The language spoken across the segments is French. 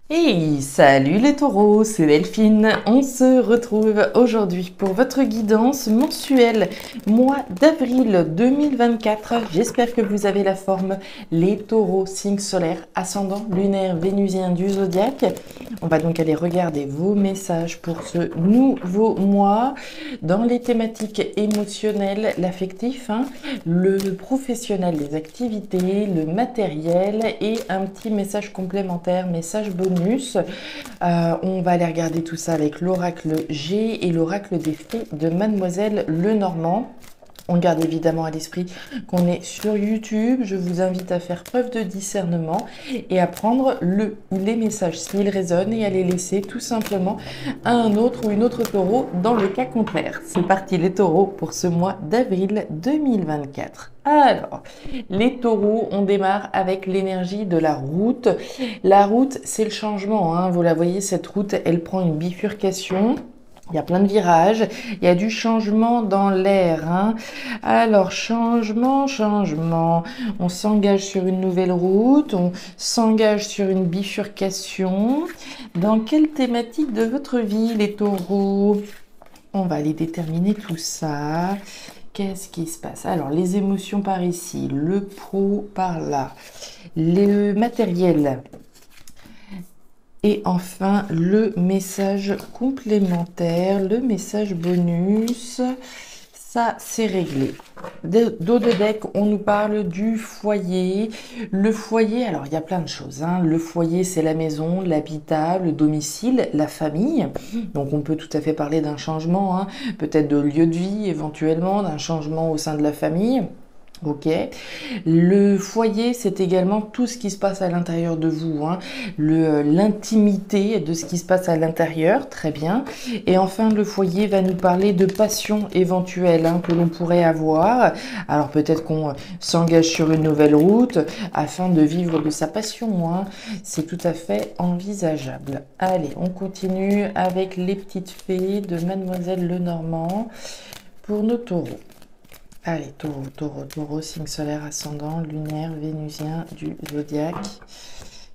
Hey, salut les taureaux, c'est Delphine. On se retrouve aujourd'hui pour votre guidance mensuelle, mois d'avril 2024. J'espère que vous avez la forme. Les taureaux, signe solaire, ascendant lunaire vénusien du zodiaque. On va donc aller regarder vos messages pour ce nouveau mois dans les thématiques émotionnelles, l'affectif, le professionnel, les activités, le matériel et un petit message complémentaire, message bonus. On va aller regarder tout ça avec l'oracle G et l'oracle des fées de Mademoiselle Lenormand. On garde évidemment à l'esprit qu'on est sur YouTube. Je vous invite à faire preuve de discernement et à prendre le ou les messages s'ils résonnent et à les laisser tout simplement à un autre ou une autre taureau dans le cas contraire. C'est parti les taureaux pour ce mois d'avril 2024. Alors, les taureaux, on démarre avec l'énergie de la route. La route, c'est le changement. Vous la voyez, cette route, elle prend une bifurcation. Il y a plein de virages, il y a du changement dans l'air. Alors, changement. On s'engage sur une nouvelle route, on s'engage sur une bifurcation. Dans quelle thématique de votre vie, les taureaux? On va aller déterminer tout ça. Qu'est-ce qui se passe? Alors, les émotions par ici, le pro par là, le matériel. Et enfin, le message complémentaire, le message bonus, ça c'est réglé. Dos de deck, on nous parle du foyer. Le foyer, alors il y a plein de choses. Le foyer, c'est la maison, l'habitat, le domicile, la famille. Donc on peut tout à fait parler d'un changement, peut-être de lieu de vie éventuellement, d'un changement au sein de la famille. Ok. Le foyer, c'est également tout ce qui se passe à l'intérieur de vous, l'intimité de ce qui se passe à l'intérieur, très bien. Et enfin, le foyer va nous parler de passion éventuelle que l'on pourrait avoir. Alors peut-être qu'on s'engage sur une nouvelle route afin de vivre de sa passion, c'est tout à fait envisageable. Allez, on continue avec les petites fées de Mademoiselle Lenormand pour nos taureaux. Allez, taureau, signe solaire, ascendant, lunaire, vénusien du zodiaque.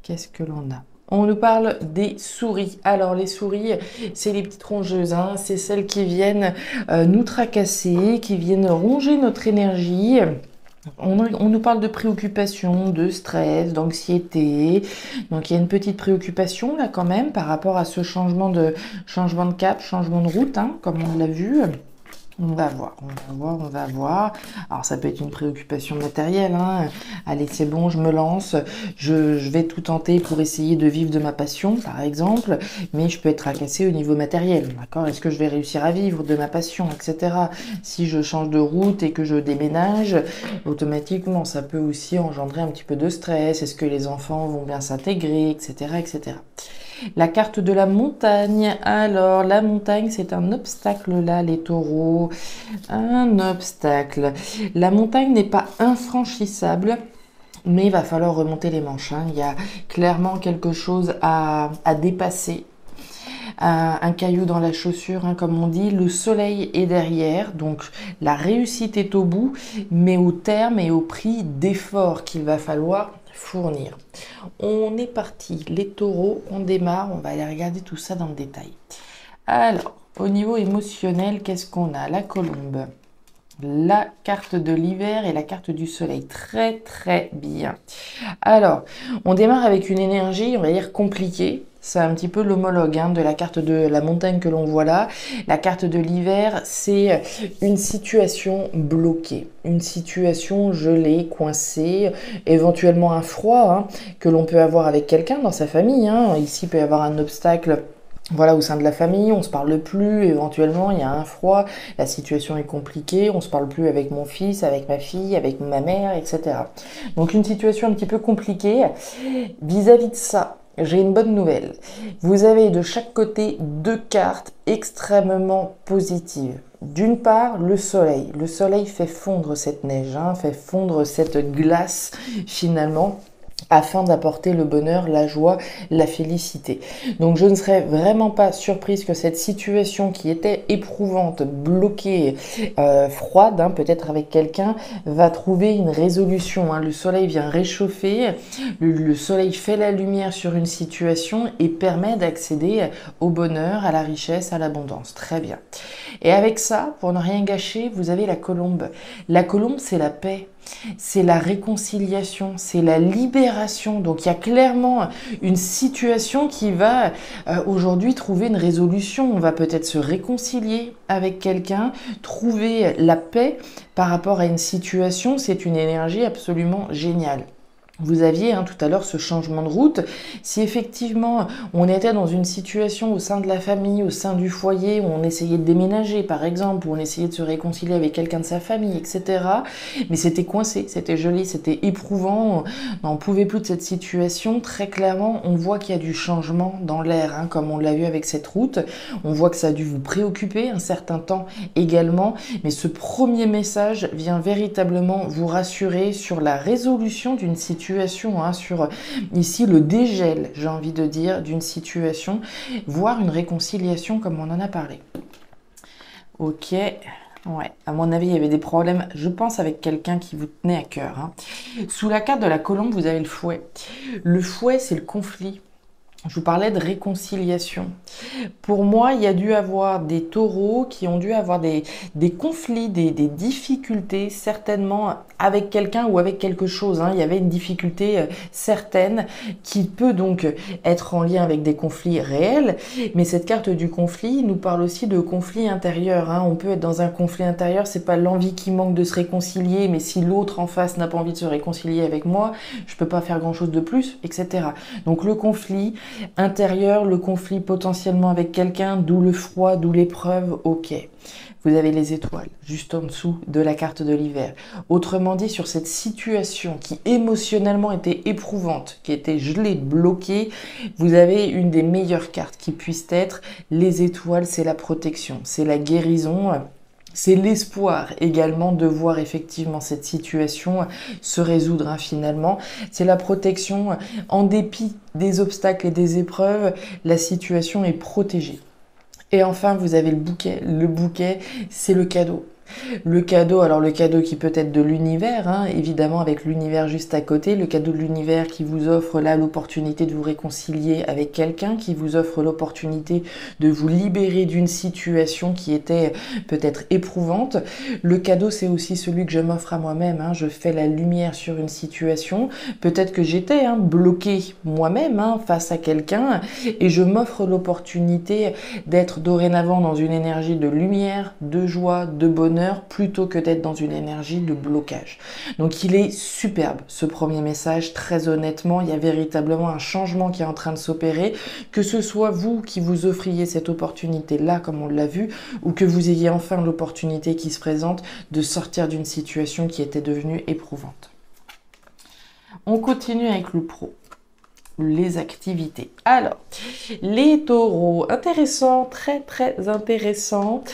Qu'est-ce que l'on a? On nous parle des souris. Alors, les souris, c'est les petites rongeuses. C'est celles qui viennent nous tracasser, qui viennent ronger notre énergie. On nous parle de préoccupation, de stress, d'anxiété. Donc, il y a une petite préoccupation là quand même par rapport à ce changement de cap, changement de route, comme on l'a vu. On va voir. Alors ça peut être une préoccupation matérielle. Allez, c'est bon, je me lance. Je vais tout tenter pour essayer de vivre de ma passion, par exemple. Mais je peux être tracassée au niveau matériel. D'accord? Est-ce que je vais réussir à vivre de ma passion, etc. Si je change de route et que je déménage, automatiquement, ça peut aussi engendrer un petit peu de stress. Est-ce que les enfants vont bien s'intégrer, etc., etc. La carte de la montagne. Alors, la montagne, c'est un obstacle là, les taureaux. Un obstacle. La montagne n'est pas infranchissable, mais il va falloir remonter les manches. Il y a clairement quelque chose à dépasser. Un caillou dans la chaussure, comme on dit. Le soleil est derrière, donc la réussite est au bout, mais au terme et au prix d'efforts qu'il va falloir fournir. On est parti, les taureaux, on démarre, on va aller regarder tout ça dans le détail. Alors, au niveau émotionnel, qu'est-ce qu'on a? La colombe, la carte de l'hiver et la carte du soleil. Très très bien. Alors, on démarre avec une énergie, on va dire, compliquée. C'est un petit peu l'homologue de la carte de la montagne que l'on voit là. La carte de l'hiver, c'est une situation bloquée, une situation gelée, coincée, éventuellement un froid que l'on peut avoir avec quelqu'un dans sa famille. Ici, il peut y avoir un obstacle. Voilà, au sein de la famille, on se parle plus, éventuellement, il y a un froid, la situation est compliquée, on se parle plus avec mon fils, avec ma fille, avec ma mère, etc. Donc une situation un petit peu compliquée. Vis-à-vis de ça, j'ai une bonne nouvelle. Vous avez de chaque côté deux cartes extrêmement positives. D'une part, le soleil. Le soleil fait fondre cette neige, fait fondre cette glace finalement. afin d'apporter le bonheur, la joie, la félicité. Donc je ne serais vraiment pas surprise que cette situation qui était éprouvante, bloquée, froide, hein, peut-être avec quelqu'un, va trouver une résolution. Hein. Le soleil vient réchauffer, le soleil fait la lumière sur une situation et permet d'accéder au bonheur, à la richesse, à l'abondance. Très bien. Et avec ça, pour ne rien gâcher, vous avez la colombe. La colombe, c'est la paix. C'est la réconciliation, c'est la libération. Donc il y a clairement une situation qui va aujourd'hui trouver une résolution. On va peut-être se réconcilier avec quelqu'un, trouver la paix par rapport à une situation. C'est une énergie absolument géniale. Vous aviez tout à l'heure ce changement de route. Si effectivement on était dans une situation au sein de la famille, au sein du foyer, où on essayait de déménager par exemple, où on essayait de se réconcilier avec quelqu'un de sa famille, etc. Mais c'était coincé, c'était joli, c'était éprouvant, on n'en pouvait plus de cette situation. Très clairement, on voit qu'il y a du changement dans l'air, hein, comme on l'a vu avec cette route. On voit que ça a dû vous préoccuper un certain temps également. Mais ce premier message vient véritablement vous rassurer sur la résolution d'une situation, sur ici le dégel, j'ai envie de dire, d'une situation, voire une réconciliation comme on en a parlé. Ok, ouais, à mon avis, il y avait des problèmes, je pense, avec quelqu'un qui vous tenait à cœur. Hein. Sous la carte de la colombe, vous avez le fouet. Le fouet, c'est le conflit. Je vous parlais de réconciliation. Pour moi, il y a dû avoir des taureaux qui ont dû avoir des conflits, des difficultés, certainement avec quelqu'un ou avec quelque chose. Hein. Il y avait une difficulté certaine qui peut donc être en lien avec des conflits réels. Mais cette carte du conflit nous parle aussi de conflit intérieur. Hein. On peut être dans un conflit intérieur, c'est pas l'envie qui manque de se réconcilier, mais si l'autre en face n'a pas envie de se réconcilier avec moi, je peux pas faire grand chose de plus, etc. Donc le conflit intérieur, le conflit potentiellement avec quelqu'un, d'où le froid, d'où l'épreuve, ok. Vous avez les étoiles juste en dessous de la carte de l'hiver. Autrement dit, sur cette situation qui émotionnellement était éprouvante, qui était gelée, bloquée, vous avez une des meilleures cartes qui puissent être. Les étoiles, c'est la protection, c'est la guérison. C'est l'espoir également de voir effectivement cette situation se résoudre finalement. C'est la protection en dépit des obstacles et des épreuves, la situation est protégée. Et enfin, vous avez le bouquet. Le bouquet, c'est le cadeau. Le cadeau, alors le cadeau qui peut être de l'univers, hein, évidemment avec l'univers juste à côté, le cadeau de l'univers qui vous offre là l'opportunité de vous réconcilier avec quelqu'un, qui vous offre l'opportunité de vous libérer d'une situation qui était peut-être éprouvante. Le cadeau, c'est aussi celui que je m'offre à moi-même, hein, je fais la lumière sur une situation, peut-être que j'étais bloquée moi-même face à quelqu'un et je m'offre l'opportunité d'être dorénavant dans une énergie de lumière, de joie, de bonheur, plutôt que d'être dans une énergie de blocage. Donc il est superbe ce premier message, très honnêtement, il y a véritablement un changement qui est en train de s'opérer, que ce soit vous qui vous offriez cette opportunité là comme on l'a vu, ou que vous ayez enfin l'opportunité qui se présente de sortir d'une situation qui était devenue éprouvante. On continue avec le pro. Les activités. Alors, les taureaux, intéressant, très très intéressant.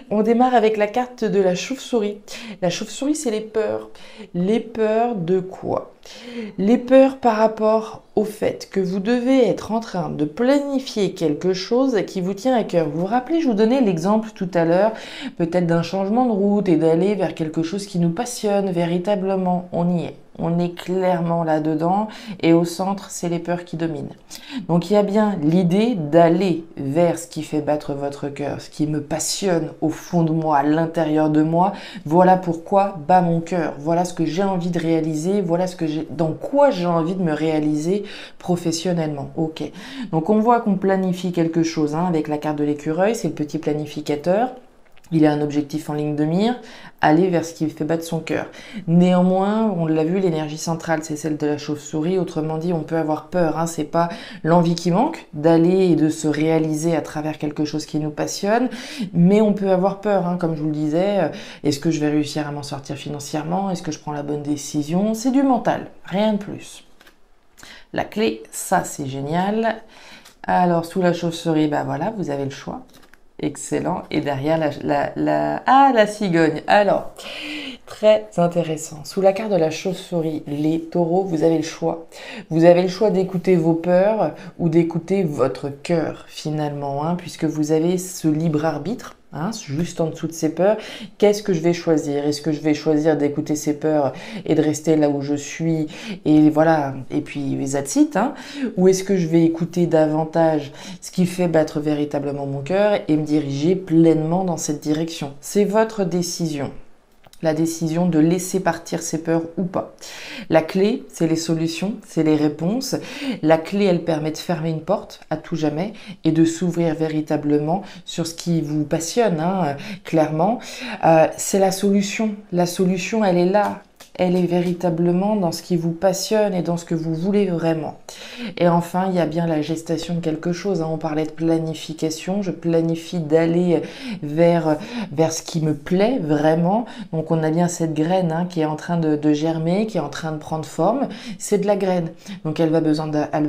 On démarre avec la carte de la chauve-souris. La chauve-souris, c'est les peurs. Les peurs de quoi? Les peurs par rapport au fait que vous devez être en train de planifier quelque chose qui vous tient à cœur. Vous vous rappelez, je vous donnais l'exemple tout à l'heure, peut-être d'un changement de route et d'aller vers quelque chose qui nous passionne véritablement. On y est. On est clairement là-dedans et au centre, c'est les peurs qui dominent. Donc il y a bien l'idée d'aller vers ce qui fait battre votre cœur, ce qui me passionne au fond de moi, à l'intérieur de moi. Voilà pourquoi bat mon cœur. Voilà ce que j'ai envie de réaliser. Voilà dans quoi j'ai envie de me réaliser professionnellement. Ok. Donc on voit qu'on planifie quelque chose avec la carte de l'écureuil, c'est le petit planificateur. Il a un objectif en ligne de mire, aller vers ce qui fait battre son cœur. Néanmoins, on l'a vu, l'énergie centrale, c'est celle de la chauve-souris. Autrement dit, on peut avoir peur. C'est pas l'envie qui manque d'aller et de se réaliser à travers quelque chose qui nous passionne, mais on peut avoir peur, comme je vous le disais. Est-ce que je vais réussir à m'en sortir financièrement? Est-ce que je prends la bonne décision? C'est du mental, rien de plus. La clé, ça c'est génial. Alors, sous la chauve-souris, voilà, vous avez le choix. Excellent. Et derrière, la cigogne. Alors, très intéressant. Sous la carte de la chauve-souris, les taureaux, vous avez le choix. Vous avez le choix d'écouter vos peurs ou d'écouter votre cœur, finalement, hein, puisque vous avez ce libre arbitre. Hein, juste en dessous de ces peurs, qu'est-ce que je vais choisir? Est-ce que je vais choisir d'écouter ces peurs et de rester là où je suis et voilà, et puis that's it, hein? Ou est-ce que je vais écouter davantage ce qui fait battre véritablement mon cœur et me diriger pleinement dans cette direction? C'est votre décision. La décision de laisser partir ses peurs ou pas. La clé, c'est les solutions, c'est les réponses. La clé, elle permet de fermer une porte à tout jamais et de s'ouvrir véritablement sur ce qui vous passionne, hein, clairement. C'est la solution. La solution, elle est là. Elle est véritablement dans ce qui vous passionne et dans ce que vous voulez vraiment. Et enfin, il y a bien la gestation de quelque chose. Hein. On parlait de planification. Je planifie d'aller vers ce qui me plaît vraiment. Donc, on a bien cette graine, hein, qui est en train de germer, qui est en train de prendre forme. C'est de la graine. Donc, elle va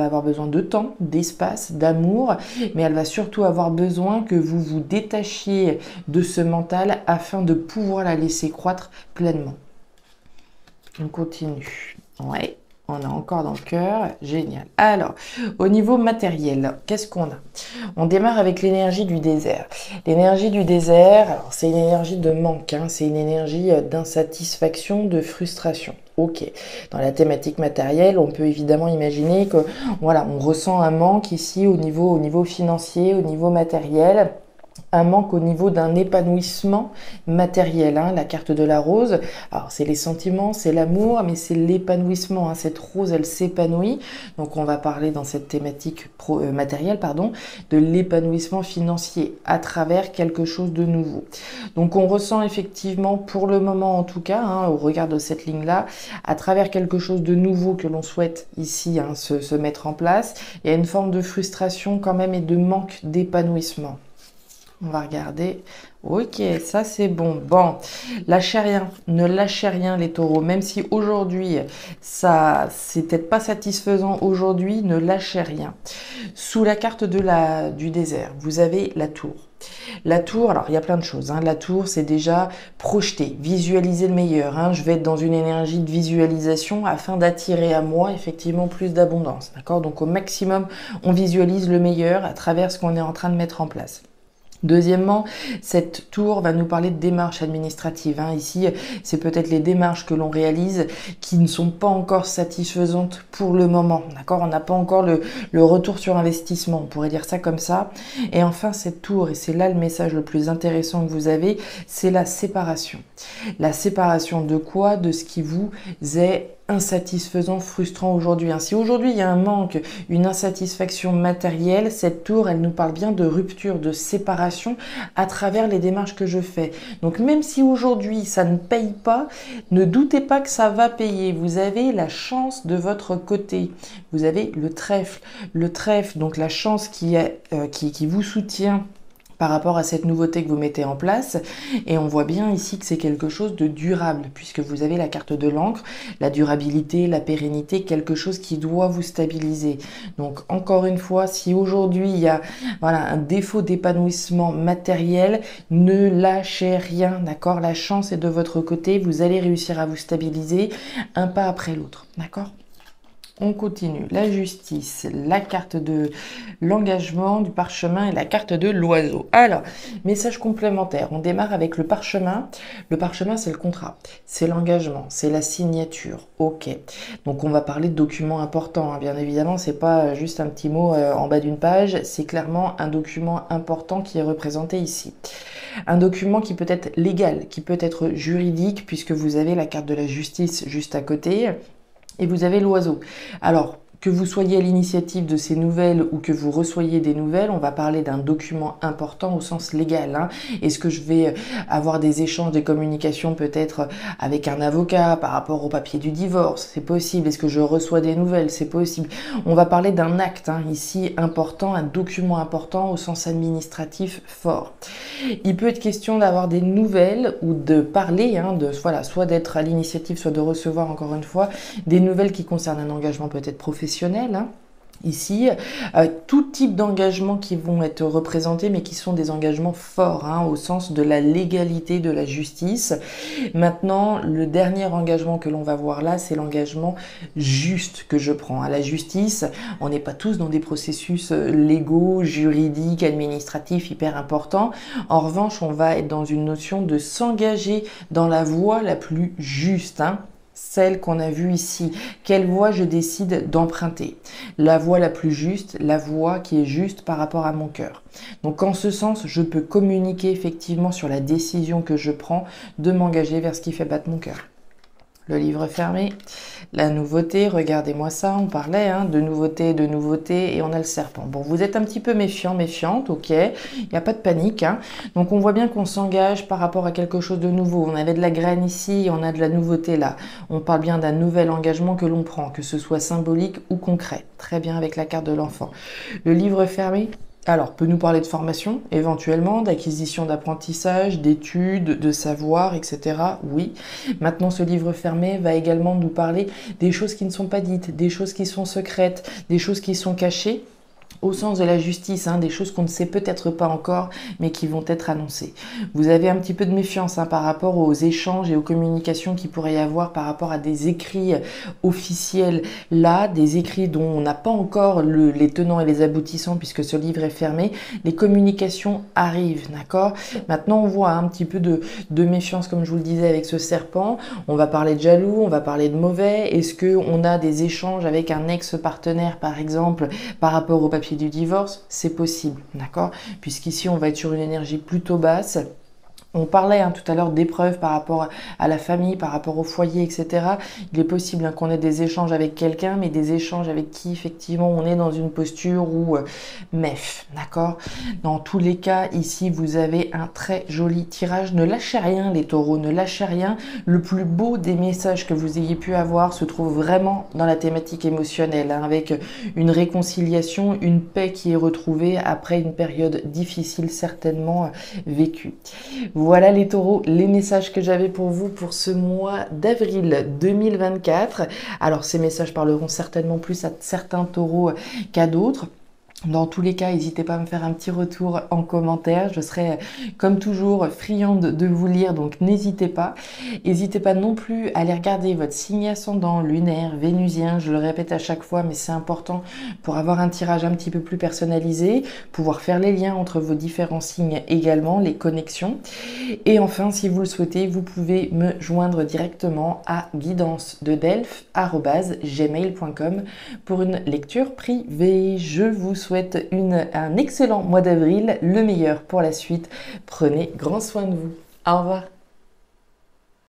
avoir besoin de temps, d'espace, d'amour. Mais elle va surtout avoir besoin que vous vous détachiez de ce mental afin de pouvoir la laisser croître pleinement. On continue. Ouais, on a encore dans le cœur. Génial. Alors, au niveau matériel, qu'est-ce qu'on a? On démarre avec l'énergie du désert. L'énergie du désert, alors c'est une énergie de manque, hein, c'est une énergie d'insatisfaction, de frustration. Ok. Dans la thématique matérielle, on peut évidemment imaginer que, voilà, on ressent un manque ici au niveau financier, au niveau matériel. Un manque au niveau d'un épanouissement matériel, hein, la carte de la rose. Alors c'est les sentiments, c'est l'amour, mais c'est l'épanouissement, hein. Cette rose, elle s'épanouit. Donc on va parler dans cette thématique matérielle, de l'épanouissement financier à travers quelque chose de nouveau. Donc on ressent effectivement, pour le moment en tout cas, hein, au regard de cette ligne-là, à travers quelque chose de nouveau que l'on souhaite ici, hein, se mettre en place, il y a une forme de frustration quand même et de manque d'épanouissement. On va regarder. Ok, ça c'est bon. Bon, lâchez rien. Ne lâchez rien les taureaux. Même si aujourd'hui, ça c'est peut-être pas satisfaisant aujourd'hui, ne lâchez rien. Sous la carte du désert, vous avez la tour. La tour, alors il y a plein de choses. Hein. La tour, c'est déjà projeter, visualiser le meilleur. Hein. Je vais être dans une énergie de visualisation afin d'attirer à moi effectivement plus d'abondance. D'accord? Donc au maximum, on visualise le meilleur à travers ce qu'on est en train de mettre en place. Deuxièmement, cette tour va nous parler de démarches administratives. Hein. Ici, c'est peut-être les démarches que l'on réalise qui ne sont pas encore satisfaisantes pour le moment. D'accord? On n'a pas encore le retour sur investissement, on pourrait dire ça comme ça. Et enfin, cette tour, et c'est là le message le plus intéressant que vous avez, c'est la séparation. La séparation de quoi? De ce qui vous est insatisfaisant, frustrant aujourd'hui. Si aujourd'hui il y a un manque, une insatisfaction matérielle, cette tour, elle nous parle bien de rupture, de séparation à travers les démarches que je fais. Donc même si aujourd'hui ça ne paye pas, ne doutez pas que ça va payer. Vous avez la chance de votre côté. Vous avez le trèfle. Le trèfle, donc la chance qui vous soutient par rapport à cette nouveauté que vous mettez en place. Et on voit bien ici que c'est quelque chose de durable, puisque vous avez la carte de l'encre, la durabilité, la pérennité, quelque chose qui doit vous stabiliser. Donc encore une fois, si aujourd'hui il y a un défaut d'épanouissement matériel, ne lâchez rien, d'accord? La chance est de votre côté, vous allez réussir à vous stabiliser un pas après l'autre, d'accord? On continue. La justice, la carte de l'engagement, du parchemin et la carte de l'oiseau. Alors, message complémentaire. On démarre avec le parchemin. Le parchemin, c'est le contrat, c'est l'engagement, c'est la signature. Ok. Donc, on va parler de documents importants. Hein. Bien évidemment, c'est pas juste un petit mot en bas d'une page. C'est clairement un document important qui est représenté ici. Un document qui peut être légal, qui peut être juridique, puisque vous avez la carte de la justice juste à côté. Et vous avez l'oiseau. Alors, que vous soyez à l'initiative de ces nouvelles ou que vous reçoiez des nouvelles, on va parler d'un document important au sens légal. Hein. Est-ce que je vais avoir des échanges, des communications peut-être avec un avocat par rapport au papier du divorce? C'est possible. Est-ce que je reçois des nouvelles? C'est possible. On va parler d'un acte ici important, un document important au sens administratif fort. Il peut être question d'avoir des nouvelles ou de parler, soit d'être à l'initiative, soit de recevoir encore une fois des nouvelles qui concernent un engagement peut-être professionnel, Ici, tout type d'engagements qui vont être représentés, mais qui sont des engagements forts, hein, au sens de la légalité, de la justice. Maintenant, le dernier engagement que l'on va voir là, c'est l'engagement juste que je prends. À la justice, on n'est pas tous dans des processus légaux, juridiques, administratifs hyper importants. En revanche, on va être dans une notion de s'engager dans la voie la plus juste, hein. Celle qu'on a vue ici. Quelle voie je décide d'emprunter? La voie la plus juste, la voie qui est juste par rapport à mon cœur. Donc en ce sens, je peux communiquer effectivement sur la décision que je prends de m'engager vers ce qui fait battre mon cœur. Le livre fermé, la nouveauté, regardez-moi ça, on parlait de nouveauté, et on a le serpent. Bon, vous êtes un petit peu méfiant, méfiante, ok, il n'y a pas de panique, hein. Donc on voit bien qu'on s'engage par rapport à quelque chose de nouveau. On avait de la graine ici, on a de la nouveauté là. On parle bien d'un nouvel engagement que l'on prend, que ce soit symbolique ou concret. Très bien avec la carte de l'enfant. Le livre fermé. Alors, peut nous parler de formation, éventuellement, d'acquisition d'apprentissage, d'études, de savoir, etc. Oui. Maintenant, ce livre fermé va également nous parler des choses qui ne sont pas dites, des choses qui sont secrètes, des choses qui sont cachées, au sens de la justice, des choses qu'on ne sait peut-être pas encore, mais qui vont être annoncées. Vous avez un petit peu de méfiance par rapport aux échanges et aux communications qu'il pourrait y avoir par rapport à des écrits officiels là, des écrits dont on n'a pas encore les tenants et les aboutissants puisque ce livre est fermé. Les communications arrivent, d'accord? Maintenant, on voit un petit peu de méfiance, comme je vous le disais, avec ce serpent. On va parler de jaloux, on va parler de mauvais. Est-ce qu'on a des échanges avec un ex-partenaire, par exemple, par rapport au papier du divorce? C'est possible, d'accord? Puisqu'ici, on va être sur une énergie plutôt basse. On parlait tout à l'heure d'épreuves par rapport à la famille, par rapport au foyer, etc. Il est possible qu'on ait des échanges avec quelqu'un, mais des échanges avec qui, effectivement, on est dans une posture où d'accord? Dans tous les cas, ici, vous avez un très joli tirage. Ne lâchez rien, les taureaux, ne lâchez rien. Le plus beau des messages que vous ayez pu avoir se trouve vraiment dans la thématique émotionnelle, avec une réconciliation, une paix qui est retrouvée après une période difficile, certainement vécue. Voilà les taureaux, les messages que j'avais pour vous pour ce mois d'avril 2024. Alors ces messages parleront certainement plus à certains taureaux qu'à d'autres. Dans tous les cas, n'hésitez pas à me faire un petit retour en commentaire. Je serai, comme toujours, friande de vous lire, donc n'hésitez pas. N'hésitez pas non plus à aller regarder votre signe ascendant, lunaire, vénusien. Je le répète à chaque fois, mais c'est important pour avoir un tirage un petit peu plus personnalisé, pouvoir faire les liens entre vos différents signes également, les connexions. Et enfin, si vous le souhaitez, vous pouvez me joindre directement à guidance-de-delphes@gmail.com pour une lecture privée. Je vous souhaite un excellent mois d'avril, le meilleur pour la suite. Prenez grand soin de vous. Au revoir.